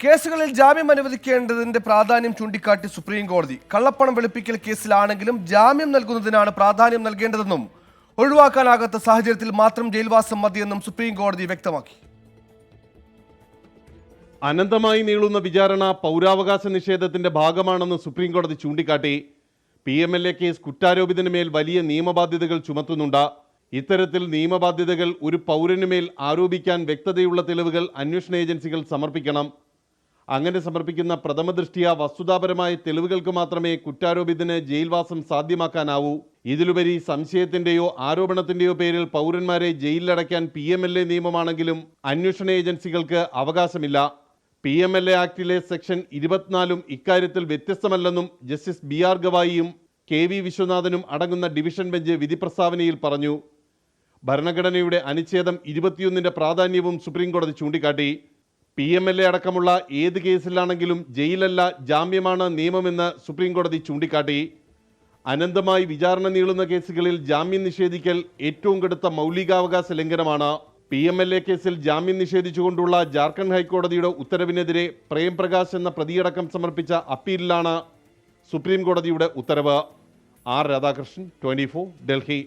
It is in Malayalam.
കേസുകളിൽ ജാമ്യം അനുവദിക്കേണ്ടതിന്റെ പ്രാധാന്യം ചൂണ്ടിക്കാട്ടി സുപ്രീം കോടതി. കള്ളപ്പണം വെളുപ്പിക്കൽ കേസിലാണെങ്കിലും ജാമ്യം നൽകുന്നതിനാണ് പ്രാധാന്യം നൽകേണ്ടതെന്നും ഒഴിവാക്കാനാകാത്ത സാഹചര്യത്തിൽ മാത്രം ജയിൽവാസം മതിയെന്നും സുപ്രീം കോടതി വ്യക്തമാക്കി. അനന്തമായി നീളുന്ന വിചാരണ പൗരാവകാശ നിഷേധത്തിന്റെ ഭാഗമാണെന്ന് സുപ്രീം കോടതി ചൂണ്ടിക്കാട്ടി. PMLA കേസ് കുറ്റാരോപിതന് മേൽ വലിയ നിയമബാധ്യതകൾ ചുമത്തുന്നുണ്ട്. ഇത്തരത്തിൽ നിയമബാധ്യതകൾ ഒരു പൗരനുമേൽ ആരോപിക്കാൻ വ്യക്തതയുള്ള തെളിവുകൾ അന്വേഷണ ഏജൻസികൾ സമർപ്പിക്കണം. അങ്ങനെ സമർപ്പിക്കുന്ന പ്രഥമദൃഷ്ട്യാ വസ്തുതാപരമായ തെളിവുകൾക്ക് മാത്രമേ കുറ്റാരോപിതന് ജയിൽവാസം സാധ്യമാക്കാനാവൂ. ഇതിലുപരി സംശയത്തിന്റെയോ ആരോപണത്തിന്റെയോ പേരിൽ പൗരന്മാരെ ജയിലിലടയ്ക്കാൻ PMLA നിയമമാണെങ്കിലും അന്വേഷണ ഏജൻസികൾക്ക് അവകാശമില്ല. PMLA ആക്ടിലെ സെക്ഷൻ 24 ഇക്കാര്യത്തിൽ വ്യത്യസ്തമല്ലെന്നും ജസ്റ്റിസ് BR ഗവായിയും KV വിശ്വനാഥനും അടങ്ങുന്ന ഡിവിഷൻ ബെഞ്ച് വിധി പ്രസ്താവനയിൽ പറഞ്ഞു. ഭരണഘടനയുടെ അനുച്ഛേദം 21 പ്രാധാന്യവും സുപ്രീം കോടതി ചൂണ്ടിക്കാട്ടി. PMLA അടക്കമുള്ള ഏത് കേസിലാണെങ്കിലും ജയിലല്ല ജാമ്യമാണ് നിയമമെന്ന് സുപ്രീം കോടതി ചൂണ്ടിക്കാട്ടി. അനന്തമായി വിചാരണ നീളുന്ന കേസുകളിൽ ജാമ്യം നിഷേധിക്കൽ ഏറ്റവും കടുത്ത മൗലികാവകാശ ലംഘനമാണ്. PMLA കേസിൽ ജാമ്യം നിഷേധിച്ചുകൊണ്ടുള്ള ജാർഖണ്ഡ് ഹൈക്കോടതിയുടെ ഉത്തരവിനെതിരെ പ്രേംപ്രകാശ് എന്ന പ്രതിയടക്കം സമർപ്പിച്ച അപ്പീലിലാണ് സുപ്രീം കോടതിയുടെ ഉത്തരവ്. R. രാധാകൃഷ്ണൻ, 24, ഡൽഹി.